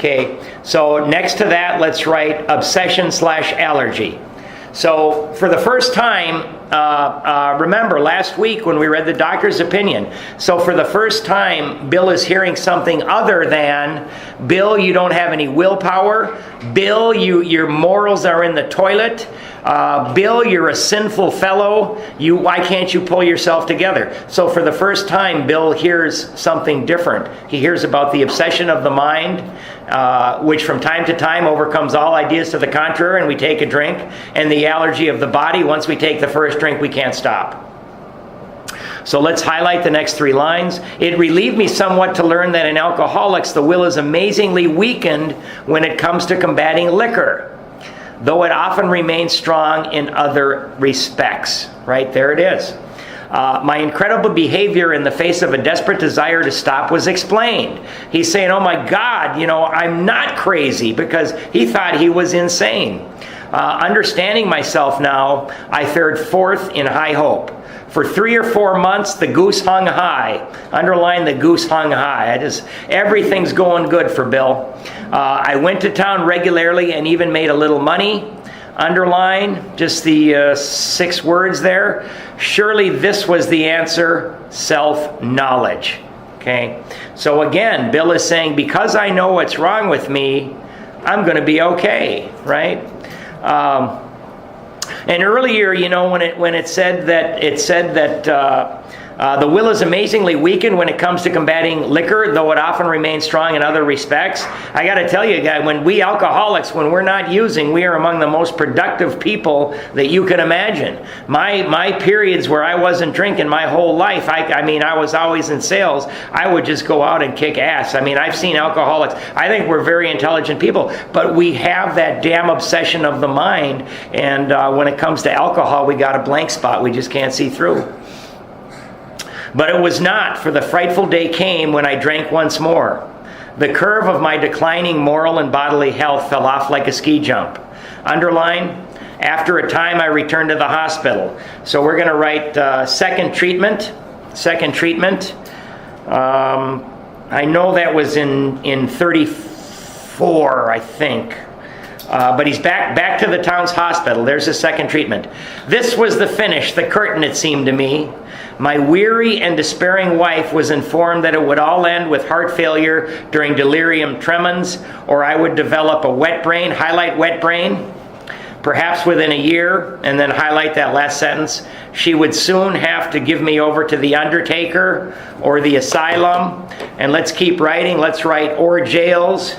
Okay, so next to that, let's write obsession/allergy. So for the first time, remember last week when we read the doctor's opinion, so for the first time, Bill is hearing something other than, Bill, you don't have any willpower. Bill, your morals are in the toilet. Bill, you're a sinful fellow. Why can't you pull yourself together? So for the first time, Bill hears something different. He hears about the obsession of the mind, which from time to time overcomes all ideas to the contrary, and we take a drink, and the allergy of the body. Once we take the first drink, we can't stop. So let's highlight the next 3 lines. It relieved me somewhat to learn that in alcoholics, the will is amazingly weakened when it comes to combating liquor, though it often remains strong in other respects. Right, there it is. My incredible behavior in the face of a desperate desire to stop was explained. He's saying, oh my God, I'm not crazy, because he thought he was insane. Understanding myself now, I fared forth in high hope. For 3 or 4 months, the goose hung high. Underline the goose hung high. Everything's going good for Bill. I went to town regularly and even made a little money. Underline just the 6 words there. Surely this was the answer, self-knowledge. Okay? So again, Bill is saying, because I know what's wrong with me, I'm going to be okay, right? And earlier, when it said that the will is amazingly weakened when it comes to combating liquor, though it often remains strong in other respects. I got to tell you, guys, when we alcoholics, when we're not using, we are among the most productive people that you can imagine. My periods where I wasn't drinking my whole life, I was always in sales. I would just go out and kick ass. I've seen alcoholics. I think we're very intelligent people, but we have that damn obsession of the mind. And when it comes to alcohol, we got a blank spot. We just can't see through. But it was not, for the frightful day came when I drank once more. The curve of my declining moral and bodily health fell off like a ski jump. Underline, after a time I returned to the hospital. So we're going to write second treatment. I know that was in 34, I think. But he's back to the town's hospital. There's his second treatment. This was the finish, the curtain, it seemed to me. My weary and despairing wife was informed that it would all end with heart failure during delirium tremens, or I would develop a wet brain. Highlight wet brain. Perhaps within a year, and then highlight that last sentence. She would soon have to give me over to the undertaker or the asylum. And let's keep writing. Let's write or jails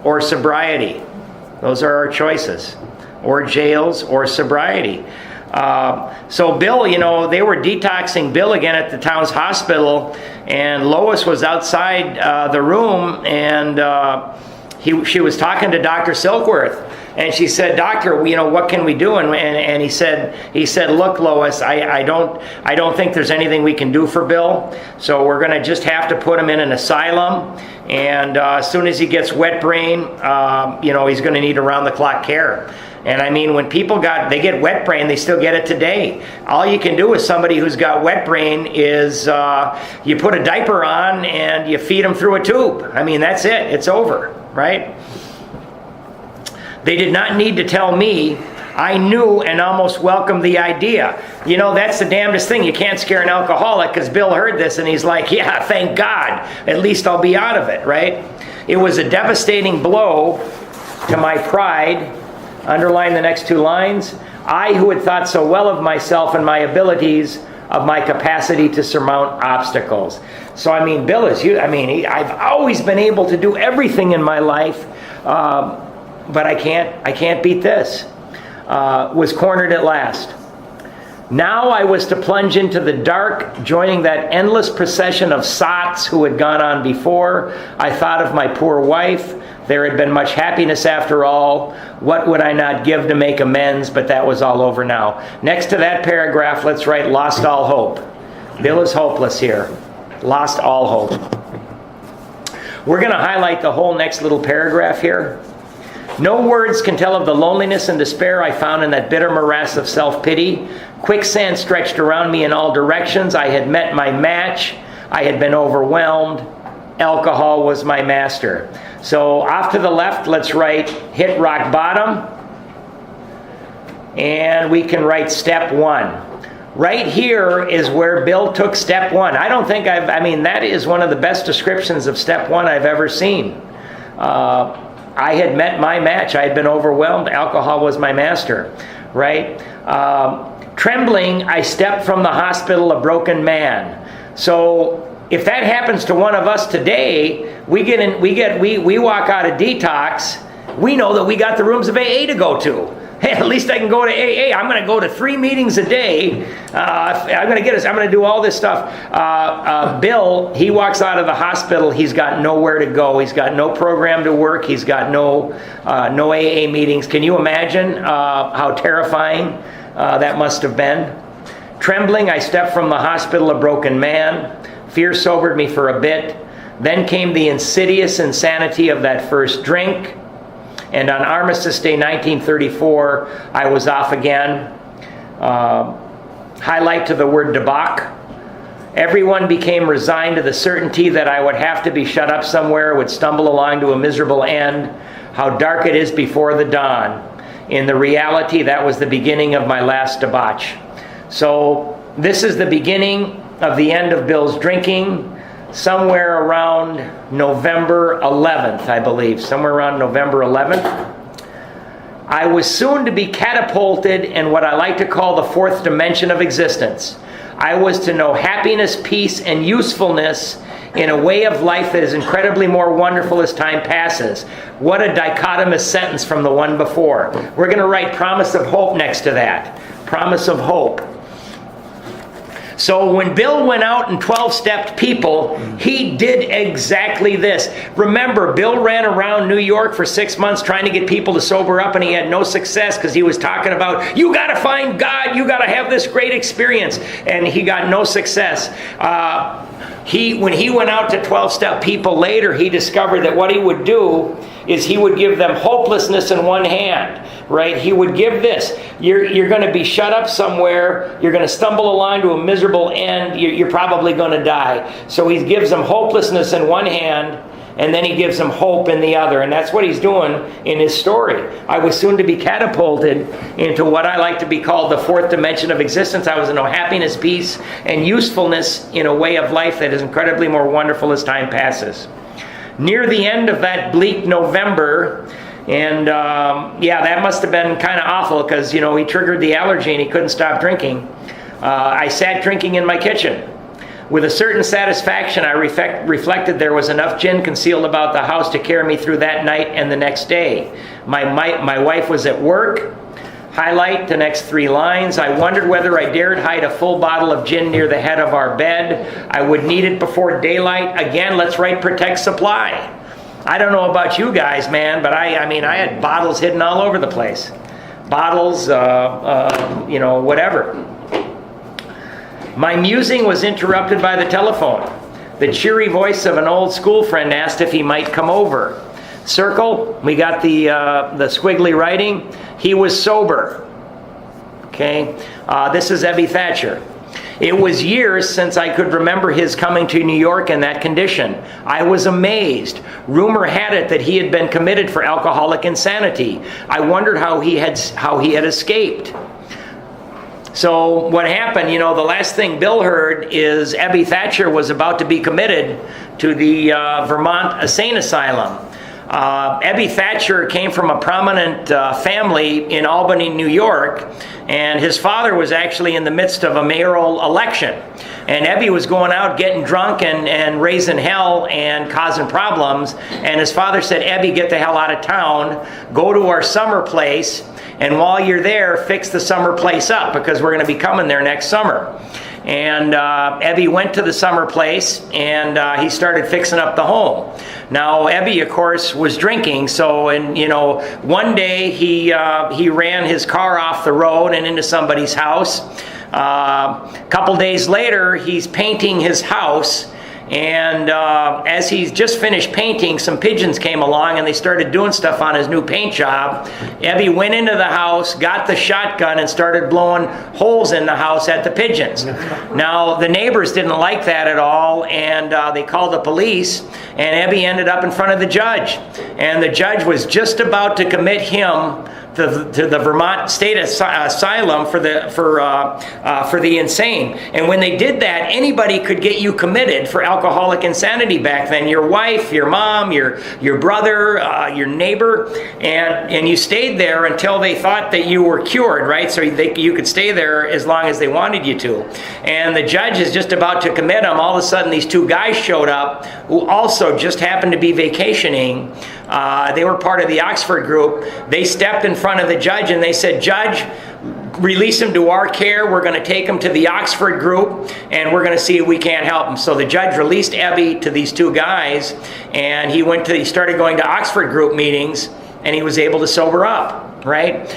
or sobriety. Those are our choices. Or jails or sobriety. So Bill, they were detoxing Bill again at the town's hospital, and Lois was outside the room, and she was talking to Dr. Silkworth, and she said, "Doctor, what can we do?" And he said, "Look, Lois, I don't think there's anything we can do for Bill. So we're going to just have to put him in an asylum, and as soon as he gets wet brain, he's going to need around-the-clock care." And when people get wet brain, they still get it today. All you can do with somebody who's got wet brain is you put a diaper on and you feed them through a tube. That's it. It's over, right? They did not need to tell me. I knew and almost welcomed the idea. That's the damnedest thing. You can't scare an alcoholic, because Bill heard this and he's like, yeah, thank God. At least I'll be out of it, right? It was a devastating blow to my pride. Underline the next 2 lines. I, who had thought so well of myself and my abilities, of my capacity to surmount obstacles. So, Bill is you. I've always been able to do everything in my life, but I can't beat this. Was cornered at last. Now I was to plunge into the dark, joining that endless procession of sots who had gone on before. I thought of my poor wife. There had been much happiness after all. What would I not give to make amends? But that was all over now. Next to that paragraph, let's write lost all hope. Bill is hopeless here. Lost all hope. We're going to highlight the whole next little paragraph here. No words can tell of the loneliness and despair I found in that bitter morass of self-pity. Quicksand stretched around me in all directions. I had met my match. I had been overwhelmed. Alcohol was my master. So off to the left, let's write hit rock bottom. And we can write step 1. Right here is where Bill took step 1. I don't think that is one of the best descriptions of step 1 I've ever seen. I had met my match. I had been overwhelmed. Alcohol was my master, right? Trembling, I stepped from the hospital a broken man. So if that happens to one of us today, we walk out of detox, we know that we got the rooms of AA to go to. Hey, at least I can go to AA. I'm going to go to 3 meetings a day. I'm going to do all this stuff. Bill, he walks out of the hospital. He's got nowhere to go. He's got no program to work. He's got no AA meetings. Can you imagine how terrifying that must have been? Trembling, I stepped from the hospital a broken man. Fear sobered me for a bit. Then came the insidious insanity of that first drink. And on Armistice Day 1934, I was off again. Highlight to the word debauch. Everyone became resigned to the certainty that I would have to be shut up somewhere, would stumble along to a miserable end. How dark it is before the dawn. In the reality, that was the beginning of my last debauch. So this is the beginning of the end of Bill's drinking. Somewhere around November 11th, I believe. Somewhere around November 11th. I was soon to be catapulted in what I like to call the 4th dimension of existence. I was to know happiness, peace, and usefulness in a way of life that is incredibly more wonderful as time passes. What a dichotomous sentence from the one before. We're going to write promise of hope next to that. Promise of hope. So when Bill went out and 12-stepped people, he did exactly this. Remember, Bill ran around New York for 6 months trying to get people to sober up, and he had no success because he was talking about, you got to find God, you got to have this great experience, and he got no success. When he went out to 12-step people later, he discovered that what he would do is he would give them hopelessness in one hand, right? He would give this. You're going to be shut up somewhere. You're going to stumble along to a miserable end. You're probably going to die. So he gives them hopelessness in one hand, and then he gives them hope in the other. And that's what he's doing in his story. I was soon to be catapulted into what I like to be called the 4th dimension of existence. I was to know happiness, peace, and usefulness in a way of life that is incredibly more wonderful as time passes. Near the end of that bleak November, and that must have been kind of awful because, he triggered the allergy and he couldn't stop drinking. I sat drinking in my kitchen. With a certain satisfaction, I reflected there was enough gin concealed about the house to carry me through that night and the next day. My wife was at work. Highlight the next 3 lines. I wondered whether I dared hide a full bottle of gin near the head of our bed. I would need it before daylight. Again, let's write protect supply. I don't know about you guys, man, but I had bottles hidden all over the place. Bottles, whatever. My musing was interrupted by the telephone. The cheery voice of an old school friend asked if he might come over. Circle, we got the squiggly writing. He was sober. Okay, this is Ebby Thatcher. It was years since I could remember his coming to New York in that condition. I was amazed. Rumor had it that he had been committed for alcoholic insanity. I wondered how he had escaped. So what happened, the last thing Bill heard is Ebby Thatcher was about to be committed to the Vermont Insane Asylum. Ebby Thatcher came from a prominent family in Albany, New York, and his father was actually in the midst of a mayoral election. And Ebby was going out getting drunk and raising hell and causing problems. And his father said, Ebby, get the hell out of town, go to our summer place, and while you're there, fix the summer place up because we're going to be coming there next summer. And Ebby went to the summer place, and he started fixing up the home. Now, Ebby, of course, was drinking, so, one day he ran his car off the road and into somebody's house. A couple days later, he's painting his house, And as he's just finished painting, some pigeons came along and they started doing stuff on his new paint job. Ebby went into the house, got the shotgun, and started blowing holes in the house at the pigeons. Now, the neighbors didn't like that at all, and they called the police, and Ebby ended up in front of the judge. And the judge was just about to commit him to the Vermont State Asylum for the insane. And when they did that, anybody could get you committed for alcoholic insanity back then. Your wife, your mom, your brother, your neighbor, and you stayed there until they thought that you were cured, right? So you could stay there as long as they wanted you to. And the judge is just about to commit him. All of a sudden, these two guys showed up who also just happened to be vacationing. They were part of the Oxford group. They stepped in front of the judge and they said, "Judge, release him to our care. We're going to take him to the Oxford group, and we're going to see if we can't help him." So the judge released Ebby to these two guys, and he started going to Oxford group meetings, and he was able to sober up, right?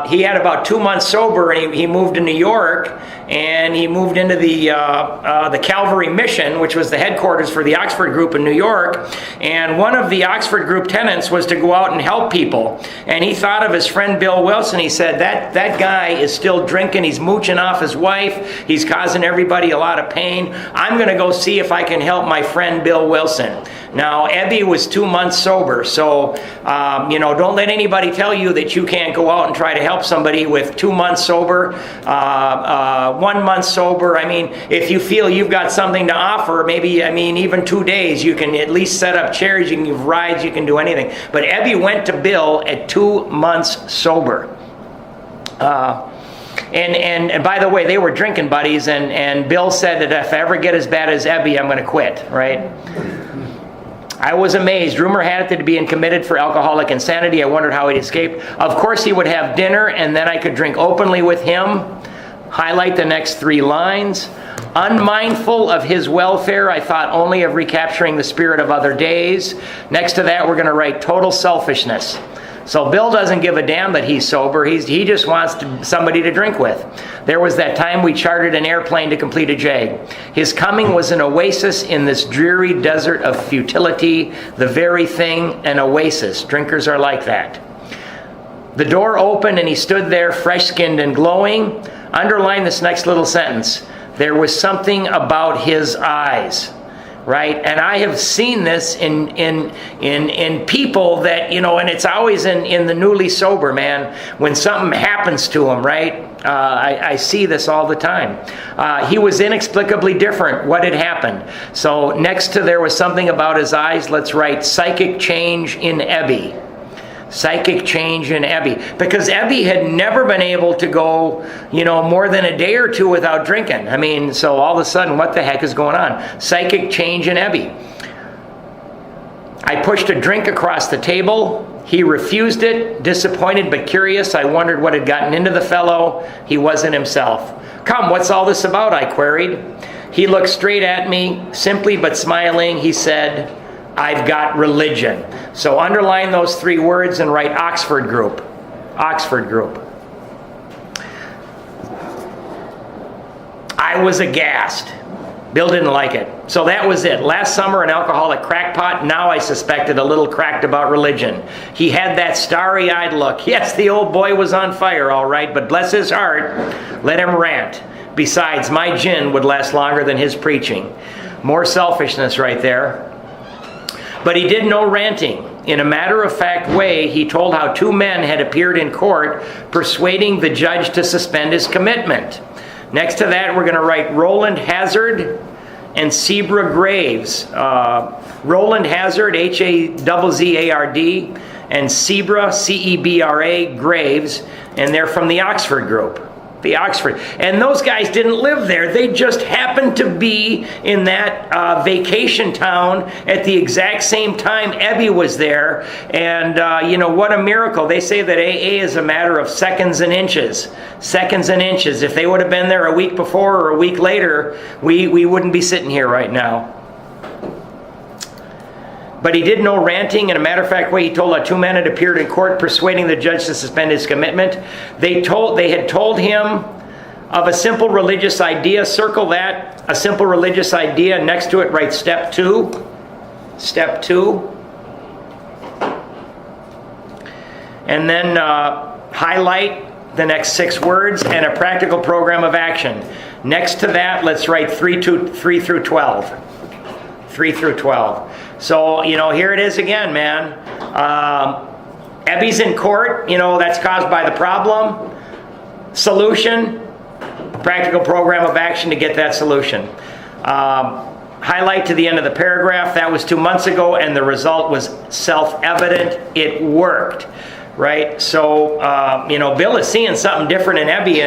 He had about 2 months sober, and he moved to New York, and he moved into the Calvary Mission, which was the headquarters for the Oxford group in New York. And one of the Oxford group tenets was to go out and help people. And he thought of his friend Bill Wilson. He said, that guy is still drinking. He's mooching off his wife. He's causing everybody a lot of pain. I'm going to go see if I can help my friend Bill Wilson. Now, Ebby was 2 months sober, so don't let anybody tell you that you can't go out and try to help somebody with 2 months sober, 1 month sober. I mean, if you feel you've got something to offer, maybe, even 2 days, you can at least set up chairs, you can give rides, you can do anything. But Ebby went to Bill at 2 months sober. And by the way, they were drinking buddies, and Bill said that if I ever get as bad as Ebby, I'm going to quit, right? I was amazed. Rumor had it that he'd been committed for alcoholic insanity. I wondered how he'd escape. Of course, he would have dinner, and then I could drink openly with him. Highlight the next 3 lines. Unmindful of his welfare, I thought only of recapturing the spirit of other days. Next to that, we're going to write total selfishness. So Bill doesn't give a damn that he's sober. He just wants somebody to drink with. There was that time we chartered an airplane to complete a JAG. His coming was an oasis in this dreary desert of futility, the very thing, an oasis. Drinkers are like that. The door opened and he stood there, fresh-skinned and glowing. Underline this next little sentence. There was something about his eyes. Right? And I have seen this in people that, and it's always in the newly sober, man, when something happens to them, right? I see this all the time. He was inexplicably different. What had happened? So next to there was something about his eyes, let's write psychic change in Ebby. Psychic change in Ebby. Because Ebby had never been able to go, more than a day or two without drinking. So all of a sudden, what the heck is going on? Psychic change in Ebby. I pushed a drink across the table. He refused it. Disappointed but curious, I wondered what had gotten into the fellow. He wasn't himself. "Come, what's all this about?" I queried. He looked straight at me, simply but smiling. He said, "I've got religion." So underline those 3 words and write Oxford group. Oxford group. I was aghast. Bill didn't like it. So that was it. Last summer, an alcoholic crackpot. Now I suspected a little cracked about religion. He had that starry-eyed look. Yes, the old boy was on fire, all right, but bless his heart, let him rant. Besides, my gin would last longer than his preaching. More selfishness right there. But he did no ranting. In a matter-of-fact way, he told how 2 men had appeared in court persuading the judge to suspend his commitment. Next to that, we're going to write Roland Hazard and Sebra Graves. Roland Hazard, H-A-Z-Z-A-R-D, and Sebra, C-E-B-R-A, Graves, and they're from the Oxford group. The Oxford. And those guys didn't live there. They just happened to be in that vacation town at the exact same time Ebby was there. And, what a miracle. They say that AA is a matter of seconds and inches. Seconds and inches. If they would have been there a week before or a week later, we wouldn't be sitting here right now. But he did no ranting. In a matter-of-fact way, he told how 2 men had appeared in court persuading the judge to suspend his commitment. They had told him of a simple religious idea. Circle that, a simple religious idea. Next to it, write step 2. Step 2. And then highlight the next 6 words and a practical program of action. Next to that, let's write 3 through 12. 3 through 12. So, here it is again, man. Ebby's in court. That's caused by the problem. Solution, practical program of action to get that solution. Highlight to the end of the paragraph. That was 2 months ago, and the result was self-evident. It worked. Right, so Bill is seeing something different in Ebby,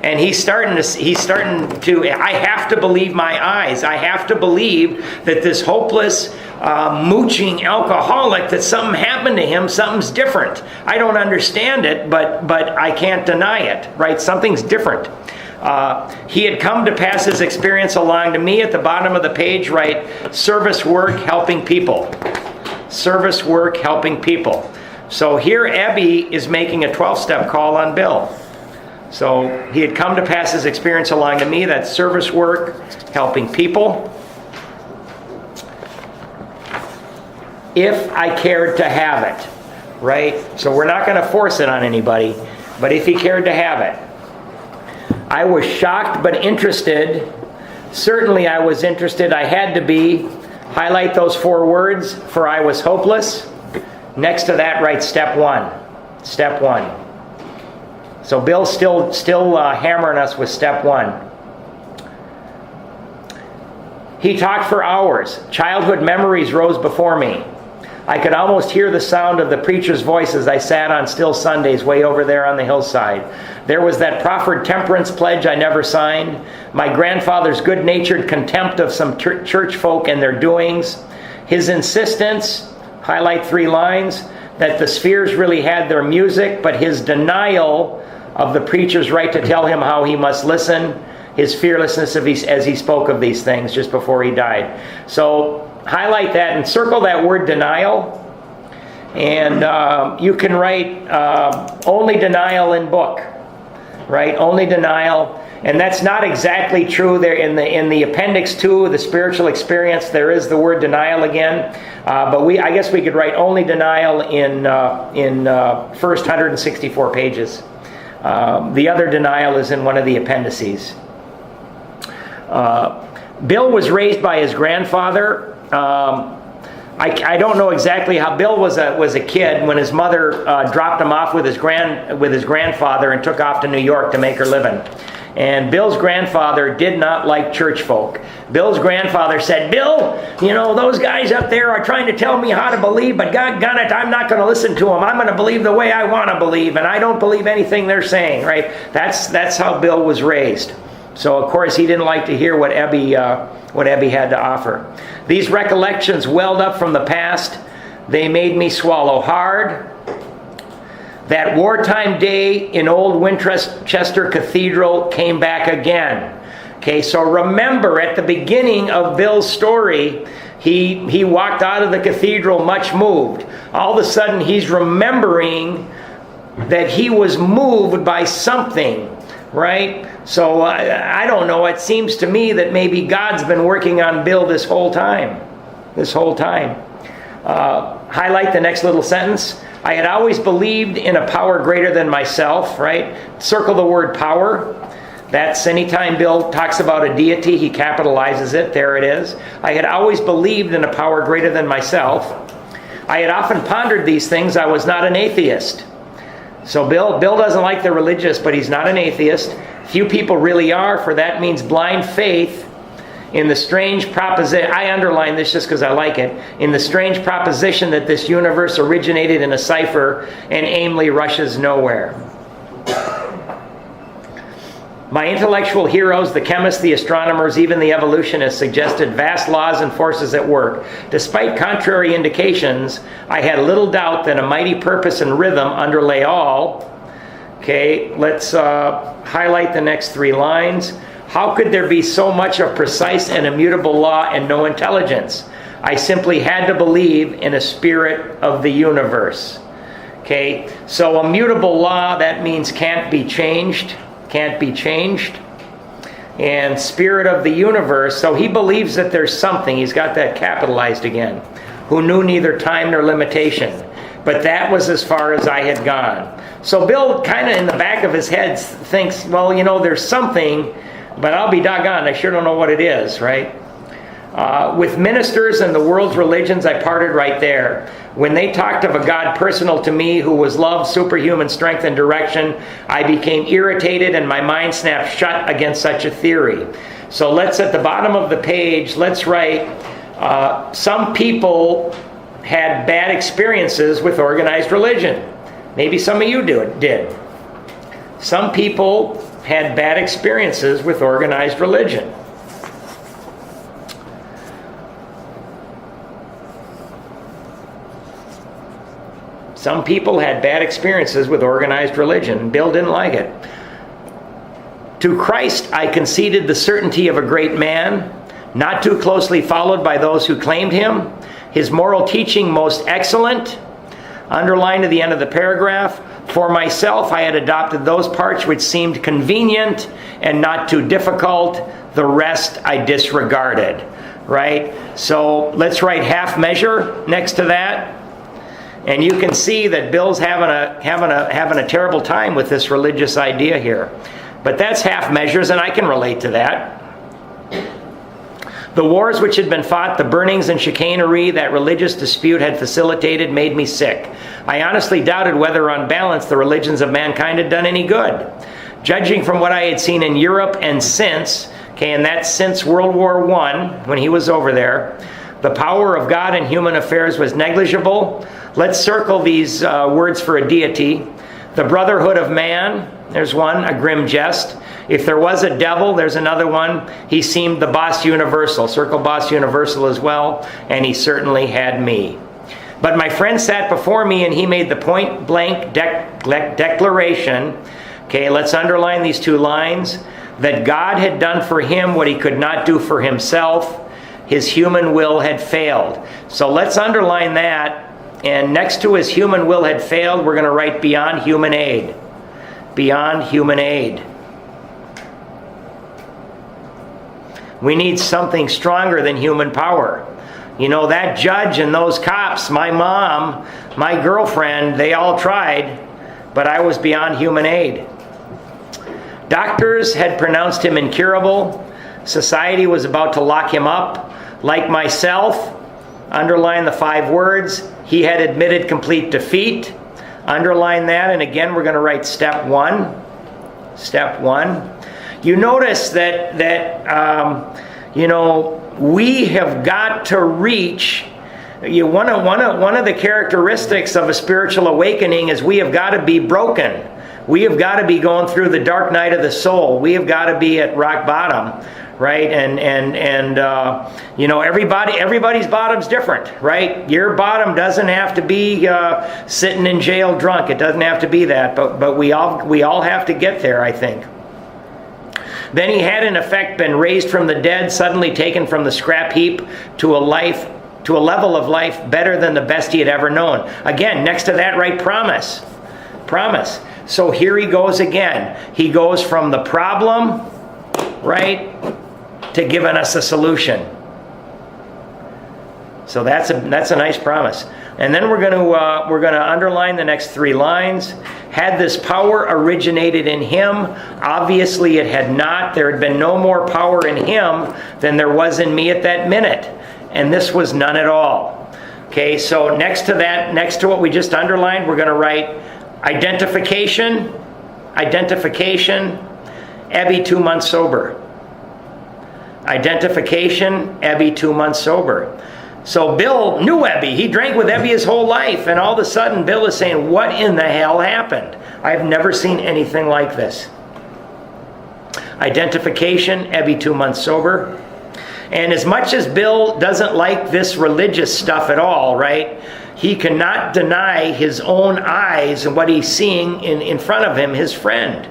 and he's starting to. I have to believe my eyes. I have to believe that this hopeless, mooching alcoholic, that something happened to him. Something's different. I don't understand it, but I can't deny it. Right, something's different. He had come to pass his experience along to me. At the bottom of the page, write service work helping people. Service work helping people. So here Ebby is making a 12-step call on Bill. So he had come to pass his experience along to me. That's service work, helping people. If I cared to have it, right? So we're not going to force it on anybody, but if he cared to have it. I was shocked but interested. Certainly I was interested. I had to be. Highlight those 4 words, for I was hopeless. Next to that, write step 1. Step 1. So Bill's still hammering us with step 1. He talked for hours. Childhood memories rose before me. I could almost hear the sound of the preacher's voice as I sat on still Sundays way over there on the hillside. There was that proffered temperance pledge I never signed, my grandfather's good-natured contempt of some church folk and their doings, his insistence, highlight 3 lines, that the spheres really had their music, but his denial of the preacher's right to tell him how he must listen, his fearlessness as he spoke of these things just before he died. So highlight that and circle that word denial. And you can write only denial in book, right? Only denial. And that's not exactly true. There in the appendix 2, the spiritual experience, there is the word denial again. But I guess we could write only denial in first 164 pages. The other denial is in one of the appendices. Bill was raised by his grandfather. I don't know exactly how. Bill was a kid when his mother dropped him off with his grandfather and took off to New York to make her living. And Bill's grandfather did not like church folk. Bill's grandfather said, "Bill, those guys up there are trying to tell me how to believe, but God got it, I'm not going to listen to them. I'm going to believe the way I want to believe, and I don't believe anything they're saying." Right? That's how Bill was raised. So of course he didn't like to hear what Ebby had to offer. These recollections welled up from the past. They made me swallow hard. That wartime day in old Winchester Cathedral came back again. Okay, so remember at the beginning of Bill's story, he walked out of the cathedral much moved. All of a sudden he's remembering that he was moved by something, right? So I don't know, it seems to me that maybe God's been working on Bill this whole time. Highlight the next little sentence. I had always believed in a power greater than myself, right? Circle the word power. That's anytime Bill talks about a deity, he capitalizes it. There it is. I had always believed in a power greater than myself. I had often pondered these things. I was not an atheist. So Bill doesn't like the religious, but he's not an atheist. Few people really are, for that means blind faith in the strange proposition. I underline this just because I like it. In the strange proposition that this universe originated in a cipher and aimlessly rushes nowhere. My intellectual heroes, the chemists, the astronomers, even the evolutionists, suggested vast laws and forces at work. Despite contrary indications, I had little doubt that a mighty purpose and rhythm underlay all. Okay, let's highlight the next 3 lines. How could there be so much of precise and immutable law and no intelligence? I simply had to believe in a spirit of the universe. Okay, so immutable law, that means can't be changed. Can't be changed. and spirit of the universe. So he believes that there's something. He's got that capitalized again. Who knew neither time nor limitation. But that was as far as I had gone. So Bill kind of in the back of his head thinks, well, you know, there's something, but I'll be doggone, I sure don't know what it is, right? With ministers and the world's religions, I parted right there. When they talked of a God personal to me who was love, superhuman strength, and direction, I became irritated and my mind snapped shut against such a theory. So let's, at the bottom of the page, let's write, some people had bad experiences with organized religion. Maybe some of you did. Some people had bad experiences with organized religion. Some people had bad experiences with organized religion. Bill didn't like it. To Christ I conceded the certainty of a great man, not too closely followed by those who claimed him. His moral teaching most excellent. Underlined at the end of the paragraph. For myself, I had adopted those parts which seemed convenient and not too difficult. The rest I disregarded. Right? So let's write half measure next to that. And you can see that Bill's having a terrible time with this religious idea here. But that's half measures, and I can relate to that. The wars which had been fought, the burnings and chicanery that religious dispute had facilitated made me sick. I honestly doubted whether on balance the religions of mankind had done any good. Judging from what I had seen in Europe and since, and that's since World War I, when he was over there, the power of God in human affairs was negligible. Let's circle these words for a deity. The brotherhood of man, there's one, a grim jest. If there was a devil, there's another one. He seemed the boss universal. Circle boss universal as well. And he certainly had me. But my friend sat before me and he made the point blank declaration. Okay, let's underline these two lines. That God had done for him what he could not do for himself. His human will had failed. So let's underline that. And next to his human will had failed, we're going to write beyond human aid. Beyond human aid. We need something stronger than human power. You know, that judge and those cops, my mom, my girlfriend, they all tried, but I was beyond human aid. Doctors had pronounced him incurable. Society was about to lock him up. Like myself, underline the 5 words, he had admitted complete defeat. Underline that, and again we're going to write step 1. Step 1. You notice that we have got to reach. One of the characteristics of a spiritual awakening is we have got to be broken. We have got to be going through the dark night of the soul. We have got to be at rock bottom, right? And everybody's bottom's different, right? Your bottom doesn't have to be sitting in jail drunk. It doesn't have to be that, but we all have to get there, I think. Then he had in effect been raised from the dead, suddenly taken from the scrap heap to a level of life better than the best he had ever known. Again, next to that, write promise. Promise. So here he goes again. He goes from the problem, right, to giving us a solution. So that's a nice promise. And then we're going to underline the next 3 lines. Had this power originated in him? Obviously it had not. There had been no more power in him than there was in me at that minute. And this was none at all. Okay, so next to what we just underlined, we're going to write identification, Ebby 2 months sober. Identification, Ebby 2 months sober. So Bill knew Ebby. He drank with Ebby his whole life. And all of a sudden, Bill is saying, what in the hell happened? I've never seen anything like this. Identification, Ebby 2 months sober. And as much as Bill doesn't like this religious stuff at all, right, he cannot deny his own eyes and what he's seeing in front of him, his friend.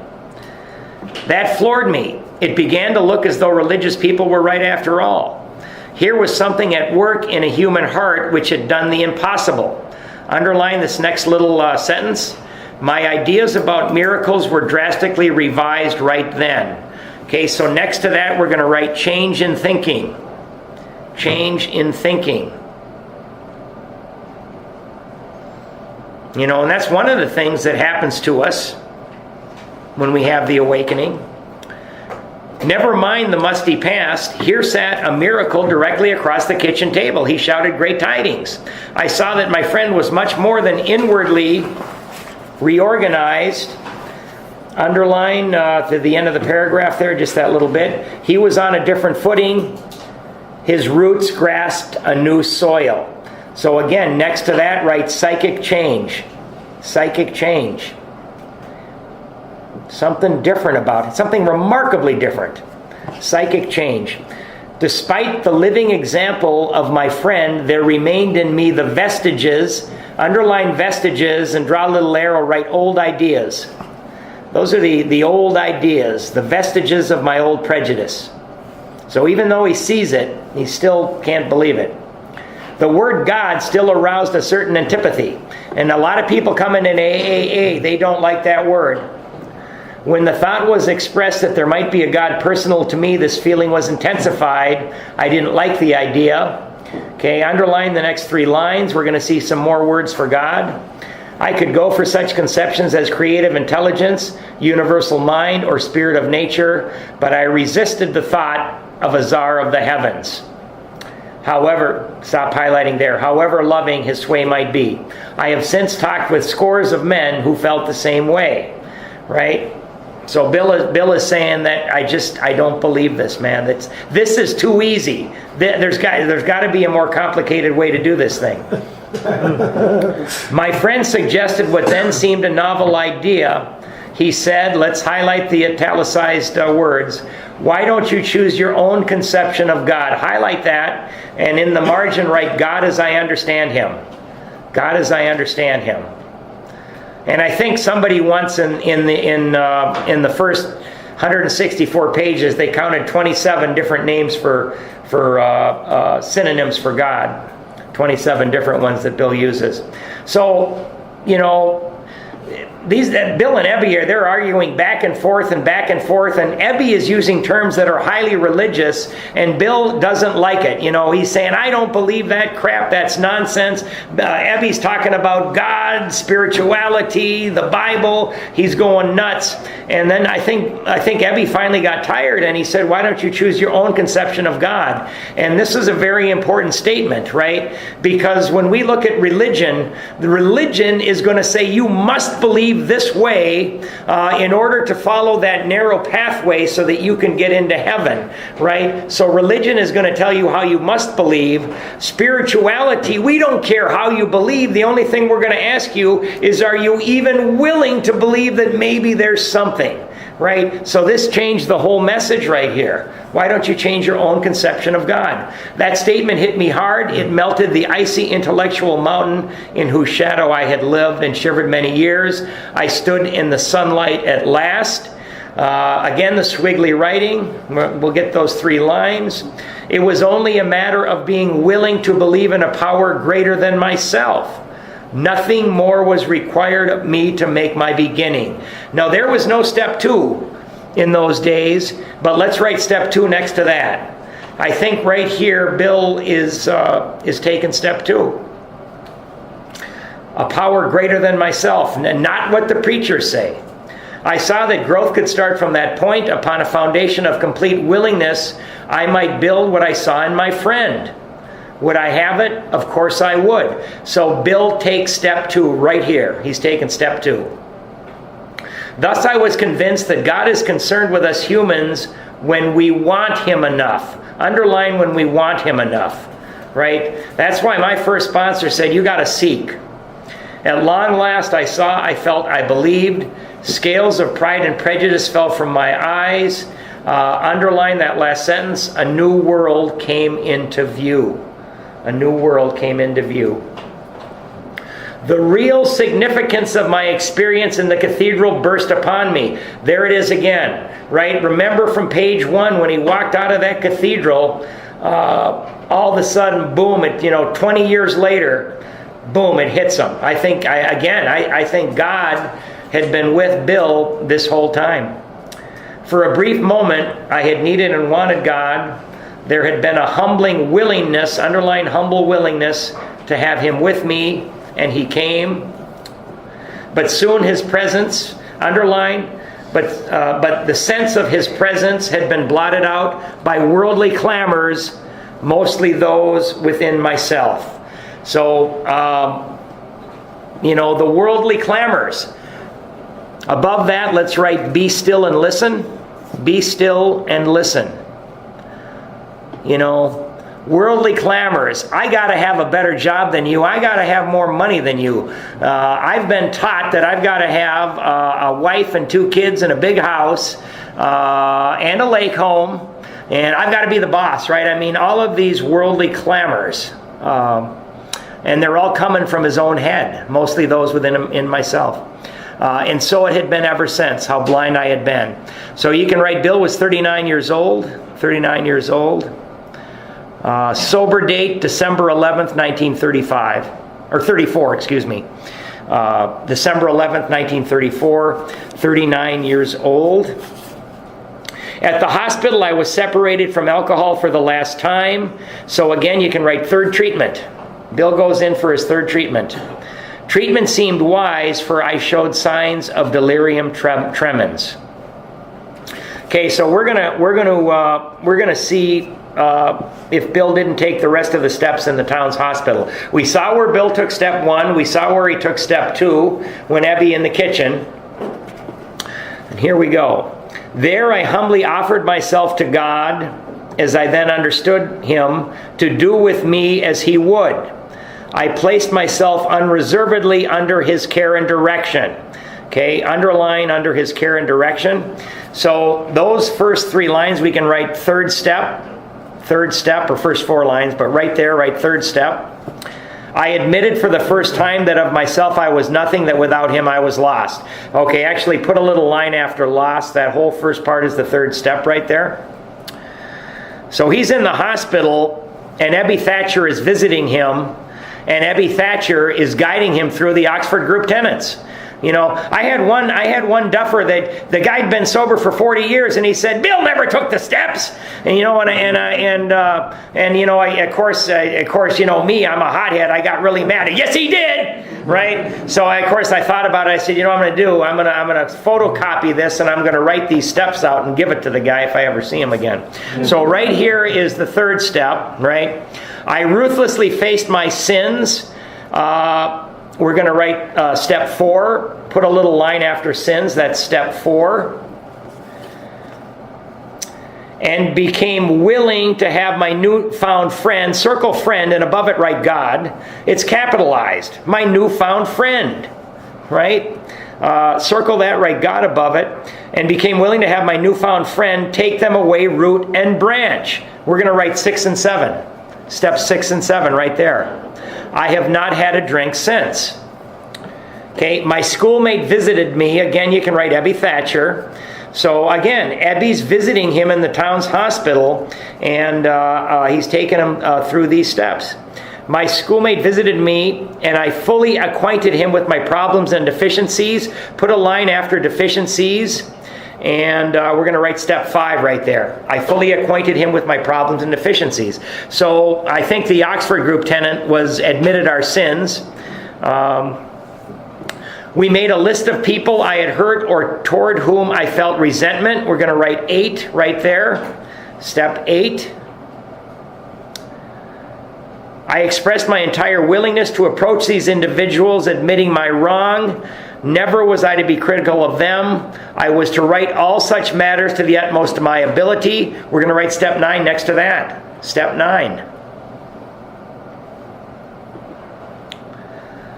That floored me. It began to look as though religious people were right after all. Here was something at work in a human heart which had done the impossible. Underline this next little sentence. My ideas about miracles were drastically revised right then. Okay, so next to that, we're going to write change in thinking. Change in thinking. You know, and that's one of the things that happens to us when we have the awakening. Never mind the musty past. Here sat a miracle directly across the kitchen table. He shouted great tidings. I saw that my friend was much more than inwardly reorganized. Underline to the end of the paragraph there, just that little bit. He was on a different footing. His roots grasped a new soil. So again, next to that, write psychic change. Psychic change. Something different about it. Something remarkably different. Psychic change. Despite the living example of my friend, there remained in me the vestiges. Underline vestiges and draw a little arrow, write old ideas. Those are the old ideas, the vestiges of my old prejudice. So even though he sees it, he still can't believe it. The word God still aroused a certain antipathy. And a lot of people coming in AAA, they don't like that word. When the thought was expressed that there might be a God personal to me, this feeling was intensified. I didn't like the idea. Okay, underline the next 3 lines. We're going to see some more words for God. I could go for such conceptions as creative intelligence, universal mind, or spirit of nature, but I resisted the thought of a czar of the heavens. However, stop highlighting there, however loving his sway might be. I have since talked with scores of men who felt the same way, right? So Bill is saying that I don't believe this, man. This is too easy. There's got to be a more complicated way to do this thing. My friend suggested what then seemed a novel idea. He said, let's highlight the italicized words. Why don't you choose your own conception of God? Highlight that, and in the margin write, God as I understand him. God as I understand him. And I think somebody once in the first 164 pages, they counted 27 different names for synonyms for God. 27 different ones that Bill uses. So, you know, Bill and Ebby they're arguing back and forth, and Ebby is using terms that are highly religious, and Bill doesn't like it. You know, he's saying, I don't believe that crap, that's nonsense. Ebby's talking about God, spirituality, the Bible. He's going nuts. And then I think Ebby finally got tired, and he said, why don't you choose your own conception of God? And this is a very important statement, right? Because when we look at religion, the religion is going to say you must believe this way in order to follow that narrow pathway so that you can get into heaven, right? So religion is going to tell you how you must believe. Spirituality, we don't care how you believe. The only thing we're going to ask you is, are you even willing to believe that maybe there's something, right? So this changed the whole message right here. Why don't you change your own conception of God? That statement hit me hard. It melted the icy intellectual mountain in whose shadow I had lived and shivered many years. I stood in the sunlight at last. Again, the squiggly writing. We'll get those 3 lines. It was only a matter of being willing to believe in a power greater than myself. Nothing more was required of me to make my beginning. Now, there was no step 2 in those days, but let's write step 2 next to that. I think right here, Bill is taking step 2. A power greater than myself, and not what the preachers say. I saw that growth could start from that point. Upon a foundation of complete willingness, I might build what I saw in my friend. Would I have it? Of course I would. So Bill takes step 2 right here. He's taken step 2. Thus I was convinced that God is concerned with us humans when we want him enough. Underline when we want him enough, right? That's why my first sponsor said, you got to seek. At long last I saw, I felt, I believed. Scales of pride and prejudice fell from my eyes. Underline that last sentence. A new world came into view. A new world came into view. The real significance of my experience in the cathedral burst upon me. There it is again, right? Remember from page 1 when he walked out of that cathedral, all of a sudden, boom, 20 years later, boom, it hits him. I think God had been with Bill this whole time. For a brief moment, I had needed and wanted God. There had been a humbling willingness, underlying humble willingness, to have Him with me, and He came. But soon His presence, but the sense of His presence had been blotted out by worldly clamors, mostly those within myself. So, the worldly clamors. Above that, let's write, be still and listen. Be still and listen. Worldly clamors. I got to have a better job than you. I got to have more money than you. I've been taught that I've got to have a wife and 2 kids and a big house and a lake home. And I've got to be the boss, right? I mean, all of these worldly clamors. And they're all coming from his own head. Mostly those in myself. And so it had been ever since, how blind I had been. So you can write, Bill was 39 years old. 39 years old. Sober date, December 11th, 1935. Or 34, excuse me. December 11th, 1934. 39 years old. At the hospital, I was separated from alcohol for the last time. So again, you can write third treatment. Bill goes in for his third treatment. Treatment seemed wise, for I showed signs of delirium tremens. Okay, so we're gonna see if Bill didn't take the rest of the steps in the town's hospital. We saw where Bill took step 1. We saw where he took step 2 when Ebby in the kitchen. And here we go. There I humbly offered myself to God, as I then understood Him, to do with me as He would. I placed myself unreservedly under His care and direction. Okay, underline under His care and direction. So those first 3 lines we can write third step, or first 4 lines, but right there, write third step. I admitted for the first time that of myself I was nothing, that without Him I was lost. Okay, actually put a little line after lost. That whole first part is the third step right there. So he's in the hospital, and Ebby Thatcher is visiting him, and Ebby Thatcher is guiding him through the Oxford Group tenets. I had one duffer that the guy had been sober for 40 years, and he said, Bill never took the steps. And of course, me, I'm a hothead. I got really mad. Yes, he did, right? So of course I thought about it. I said, what I'm going to do? I'm going to photocopy this, and I'm going to write these steps out and give it to the guy if I ever see him again. So right here is the third step, right? I ruthlessly faced my sins. We're going to write step 4. Put a little line after sins. That's step 4. And became willing to have my newfound friend, circle friend, and above it write God. It's capitalized. My newfound friend. Right? Circle that, write God above it. And became willing to have my newfound friend take them away, root and branch. We're going to write 6 and 7. Step 6 and 7 right there. I have not had a drink since. Okay, my schoolmate visited me. Again, you can write Ebby Thatcher. So again, Ebby's visiting him in the town's hospital, and he's taken him through these steps. My schoolmate visited me, and I fully acquainted him with my problems and deficiencies. Put a line after deficiencies. And we're going to write step 5 right there. I fully acquainted him with my problems and deficiencies. So I think the Oxford Group tenet was admitted our sins. We made a list of people I had hurt or toward whom I felt resentment. We're going to write 8 right there. Step 8. I expressed my entire willingness to approach these individuals, admitting my wrong. Never was I to be critical of them. I was to write all such matters to the utmost of my ability. We're going to write step 9 next to that. Step 9.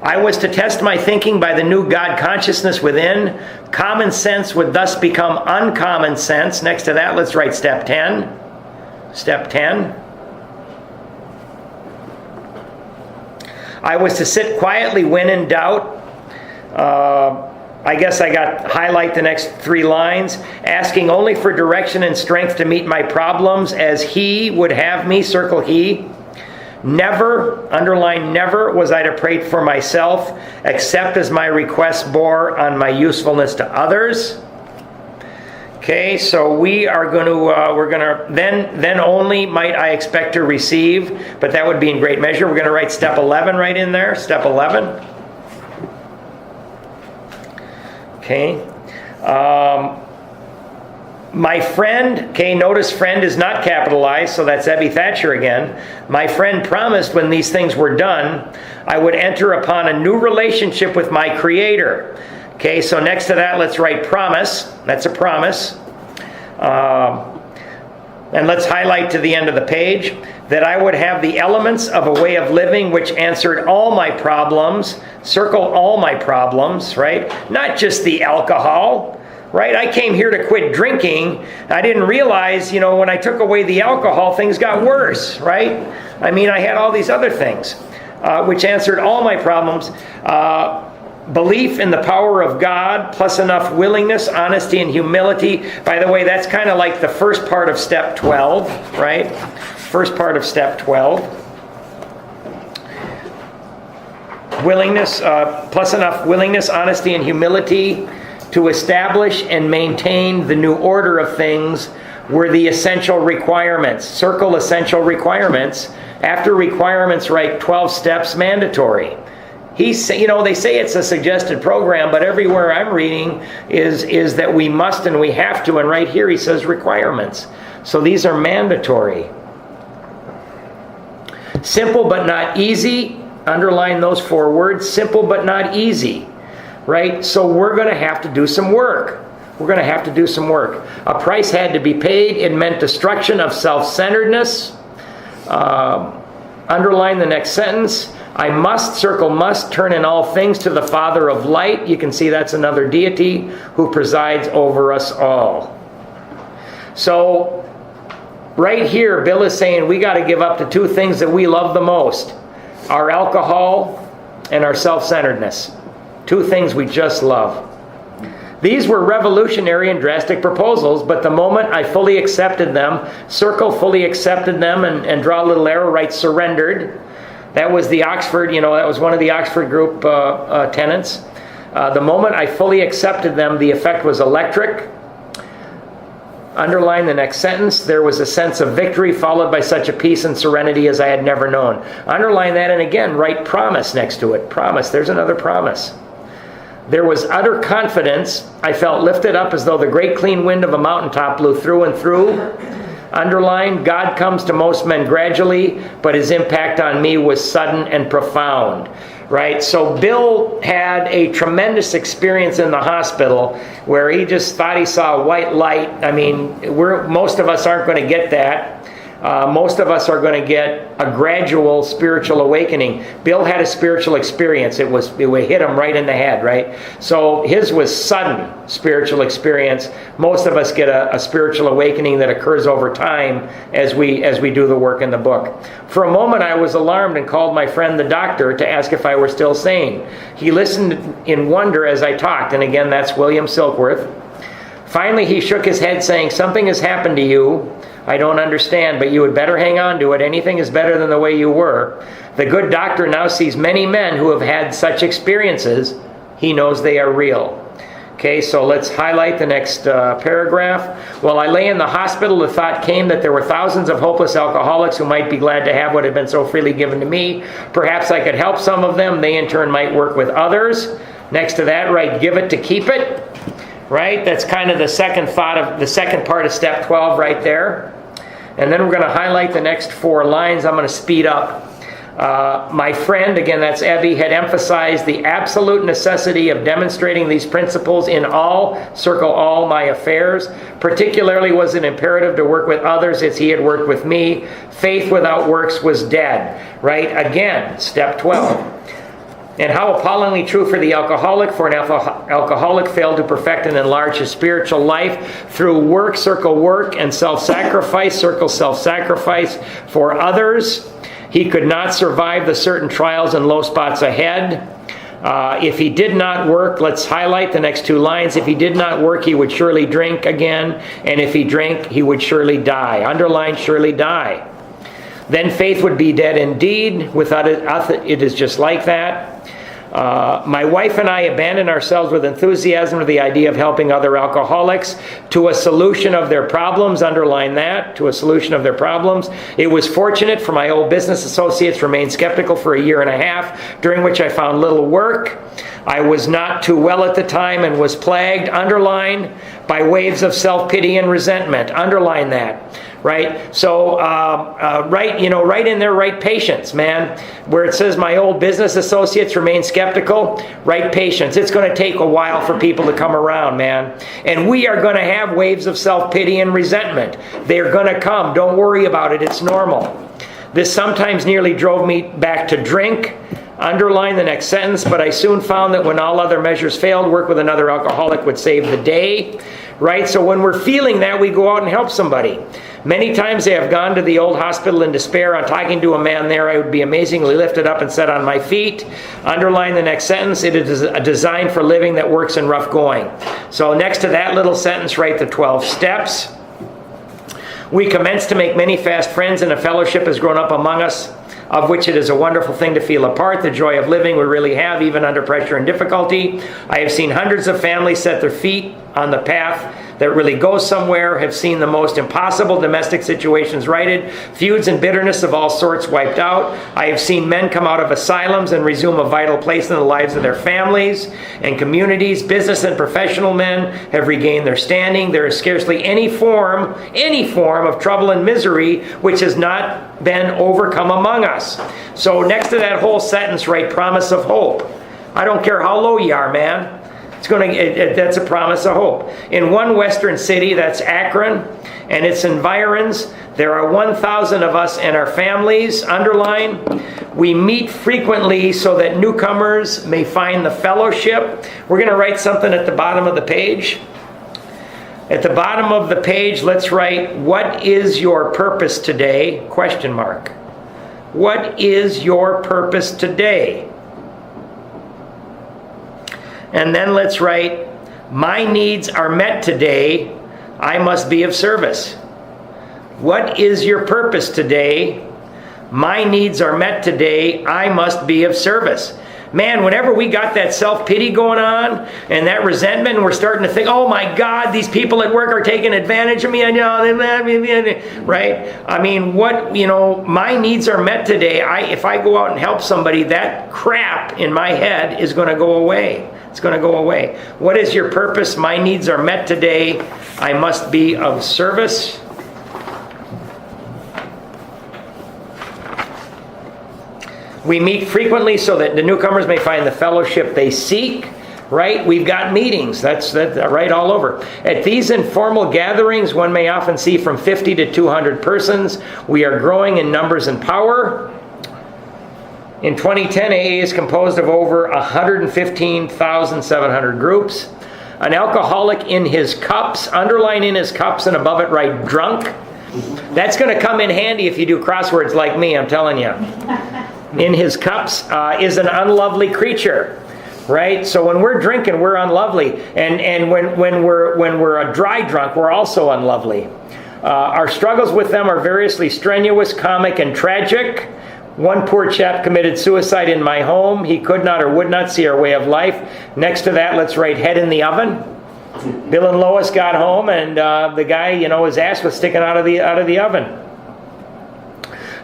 I was to test my thinking by the new God consciousness within. Common sense would thus become uncommon sense. Next to that, let's write step 10. Step 10. I was to sit quietly when in doubt. I guess I got highlight the next 3 lines. Asking only for direction and strength to meet my problems as He would have me, circle He. Never, underline never, was I to pray for myself, except as my request bore on my usefulness to others. Okay, so we are going to, then only might I expect to receive, but that would be in great measure. We're going to write step 11 right in there, step 11. Okay. My friend, okay, notice friend is not capitalized, so that's Ebby Thatcher again. My friend promised when these things were done, I would enter upon a new relationship with my Creator. Okay, so next to that, let's write promise. That's a promise. And let's highlight to the end of the page that I would have the elements of a way of living which answered all my problems. Circle all my problems, right? Not just the alcohol, right? I came here to quit drinking. I didn't realize, when I took away the alcohol, things got worse, right? I mean, I had all these other things which answered all my problems. Belief in the power of God, plus enough willingness, honesty, and humility. By the way, that's kind of like the first part of step 12, right? First part of step 12. Willingness, plus enough willingness, honesty, and humility to establish and maintain the new order of things were the essential requirements. Circle essential requirements. After requirements, write 12 steps mandatory. They say it's a suggested program, but everywhere I'm reading is that we must and we have to, and right here he says requirements. So these are mandatory. Simple but not easy. Underline those 4 words. Simple but not easy. Right? So we're going to have to do some work. We're going to have to do some work. A price had to be paid. It meant destruction of self-centeredness. Underline the next sentence. I must, circle must, turn in all things to the Father of light. You can see that's another deity who presides over us all. So, right here, Bill is saying we got to give up to 2 things that we love the most. Our alcohol and our self-centeredness. 2 things we just love. These were revolutionary and drastic proposals, but the moment I fully accepted them, circle fully accepted them, and draw a little arrow, write surrendered. That was the Oxford, that was one of the Oxford group tenets. The moment I fully accepted them, the effect was electric. Underline the next sentence. There was a sense of victory followed by such a peace and serenity as I had never known. Underline that, and again, write promise next to it. Promise. There's another promise. There was utter confidence. I felt lifted up as though the great clean wind of a mountaintop blew through and through. Underline, God comes to most men gradually, but his impact on me was sudden and profound. Right? So Bill had a tremendous experience in the hospital where he just thought he saw a white light. I mean, most of us aren't going to get that. Most of us are going to get a gradual spiritual awakening. Bill had a spiritual experience. It hit him right in the head, right? So his was sudden spiritual experience. Most of us get a spiritual awakening that occurs over time as we do the work in the book. For a moment, I was alarmed and called my friend the doctor to ask if I were still sane. He listened in wonder as I talked, and again, that's William Silkworth. Finally, he shook his head, saying, "Something has happened to you. I don't understand, but you had better hang on to it. Anything is better than the way you were." The good doctor now sees many men who have had such experiences. He knows they are real. Okay, so let's highlight the next paragraph. While I lay in the hospital, the thought came that there were thousands of hopeless alcoholics who might be glad to have what had been so freely given to me. Perhaps I could help some of them. They in turn might work with others. Next to that, write, give it to keep it. Right? That's kind of the second part of step 12 right there. And then we're going to highlight the next 4 lines. I'm going to speed up. My friend, again, that's Ebby, had emphasized the absolute necessity of demonstrating these principles in circle all my affairs. Particularly was it imperative to work with others as he had worked with me. Faith without works was dead. Right? Again, step 12. And how appallingly true for the alcoholic, for an alcoholic failed to perfect and enlarge his spiritual life through work, circle work, and self-sacrifice, circle self-sacrifice for others. He could not survive the certain trials and low spots ahead. If he did not work, let's highlight the next 2 lines. If he did not work, he would surely drink again. And if he drank, he would surely die. Underline, surely die. Then faith would be dead indeed. Without it is just like that. My wife and I abandoned ourselves with enthusiasm to the idea of helping other alcoholics to a solution of their problems. Underline that, to a solution of their problems. It was fortunate for my old business associates remained skeptical for a year and a half, during which I found little work. I was not too well at the time and was plagued, underline, by waves of self-pity and resentment. Underline that. Right? So, right in there, write patience, man. Where it says my old business associates remain skeptical, write patience. It's going to take a while for people to come around, man. And we are going to have waves of self-pity and resentment. They're going to come. Don't worry about it. It's normal. This sometimes nearly drove me back to drink. Underline the next sentence, but I soon found that when all other measures failed, work with another alcoholic would save the day. Right? So when we're feeling that, we go out and help somebody. Many times I have gone to the old hospital in despair. On talking to a man there, I would be amazingly lifted up and set on my feet. Underline the next sentence. It is a design for living that works in rough going. So next to that little sentence, write the 12 steps. We commenced to make many fast friends, and a fellowship has grown up among us, of which it is a wonderful thing to feel a part. The joy of living we really have, even under pressure and difficulty. I have seen hundreds of families set their feet on the path that really goes somewhere, have seen the most impossible domestic situations righted, feuds and bitterness of all sorts wiped out. I have seen men come out of asylums and resume a vital place in the lives of their families and communities. Business and professional men have regained their standing. There is scarcely any form of trouble and misery which has not been overcome among us. So next to that whole sentence, write promise of hope. I don't care how low you are, man. That's a promise of hope. In one western city, that's Akron, and its environs, there are 1,000 of us and our families. Underline, we meet frequently so that newcomers may find the fellowship. We're going to write something at the bottom of the page. At the bottom of the page, let's write, what is your purpose today? Question mark. What is your purpose today? And then let's write, my needs are met today, I must be of service. What is your purpose today? My needs are met today, I must be of service. Man, whenever we got that self-pity going on and that resentment, and we're starting to think, oh my God, these people at work are taking advantage of me. I know, right? I mean, my needs are met today. If I go out and help somebody, that crap in my head is going to go away. It's going to go away. What is your purpose? My needs are met today. I must be of service. We meet frequently so that the newcomers may find the fellowship they seek. Right? We've got meetings. That's right all over. At these informal gatherings, one may often see from 50 to 200 persons. We are growing in numbers and power. In 2010, AA is composed of over 115,700 groups. An alcoholic in his cups, underline in his cups and above it write drunk. That's going to come in handy if you do crosswords like me, I'm telling you. In his cups is an unlovely creature. Right? So when we're drinking, we're unlovely. And when we're a dry drunk, we're also unlovely. Our struggles with them are variously strenuous, comic, and tragic. One poor chap committed suicide in my home. He could not or would not see our way of life. Next to that, let's write head in the oven. Bill and Lois got home, and the guy, his ass was sticking out of the oven.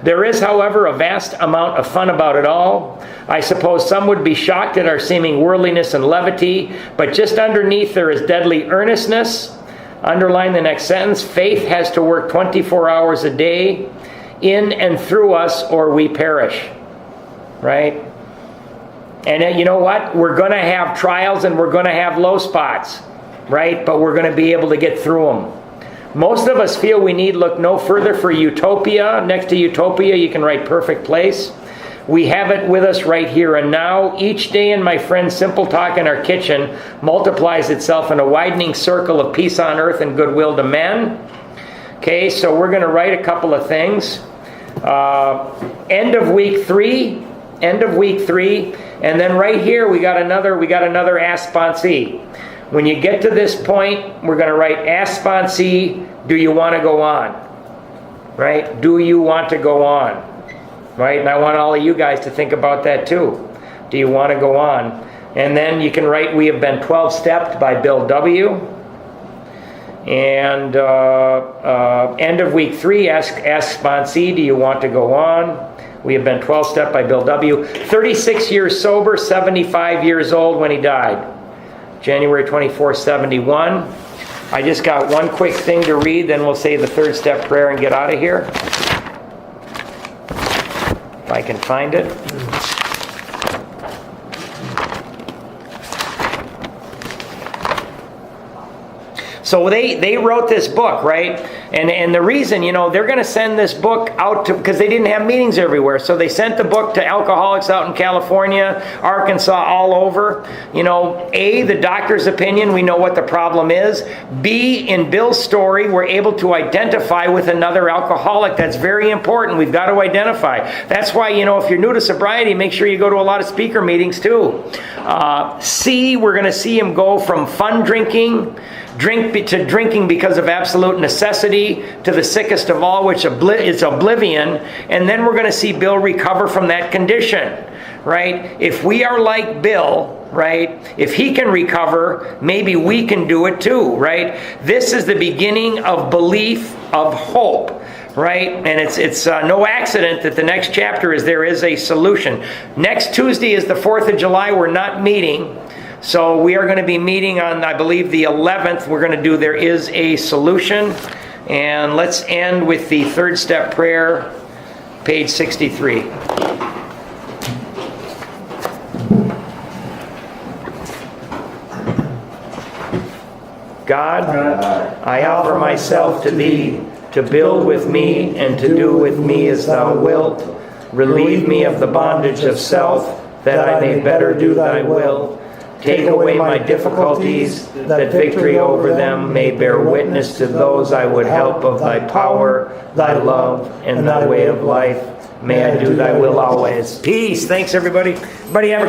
There is, however, a vast amount of fun about it all. I suppose some would be shocked at our seeming worldliness and levity, but just underneath there is deadly earnestness. Underline the next sentence. Faith has to work 24 hours a day in and through us, or we perish. Right? And you know what? We're going to have trials and we're going to have low spots. Right? But we're going to be able to get through them. Most of us feel we need look no further for utopia. Next to utopia, you can write perfect place. We have it with us right here and now. Each day in my friend's simple talk in our kitchen multiplies itself in a widening circle of peace on earth and goodwill to men. Okay, so we're going to write a couple of things. End of week 3. And then right here we got another ask sponsee. When you get to this point, we're going to write ask sponsee, do you want to go on? Right? Do you want to go on? Right? And I want all of you guys to think about that too. do you want to go on? And then you can write, we have been 12-stepped by Bill W. And end of week 3, ask sponsee, do you want to go on? We have been 12-stepped by Bill W. 36 years sober, 75 years old when he died. January 24, 71. I just got one quick thing to read, then we'll say the third step prayer and get out of here. If I can find it. So they wrote this book, right? And the reason, they're going to send this book out to, because they didn't have meetings everywhere. So they sent the book to alcoholics out in California, Arkansas, all over. A, the doctor's opinion, we know what the problem is. B, in Bill's story, we're able to identify with another alcoholic. That's very important. We've got to identify. That's why, if you're new to sobriety, make sure you go to a lot of speaker meetings too. C, we're going to see him go from fun drinking to drinking because of absolute necessity, to the sickest of all, which is oblivion. And then we're going to see Bill recover from that condition, right? If we are like Bill, right, if he can recover, maybe we can do it too, right? This is the beginning of belief, of hope, right? And it's no accident that the next chapter is there is a solution. Next Tuesday is the 4th of July. We're not meeting. So we are going to be meeting on, I believe, the 11th. We're going to do There Is a Solution. And let's end with the third step prayer, page 63. God, I offer myself to Thee, to build with me and to do with me as Thou wilt. Relieve me of the bondage of self, that I may better do Thy will. Take away my difficulties, that victory over them may bear witness to those I would help of Thy power, Thy love, and Thy way of life. May I do Thy will always. Peace. Thanks, everybody. Everybody have a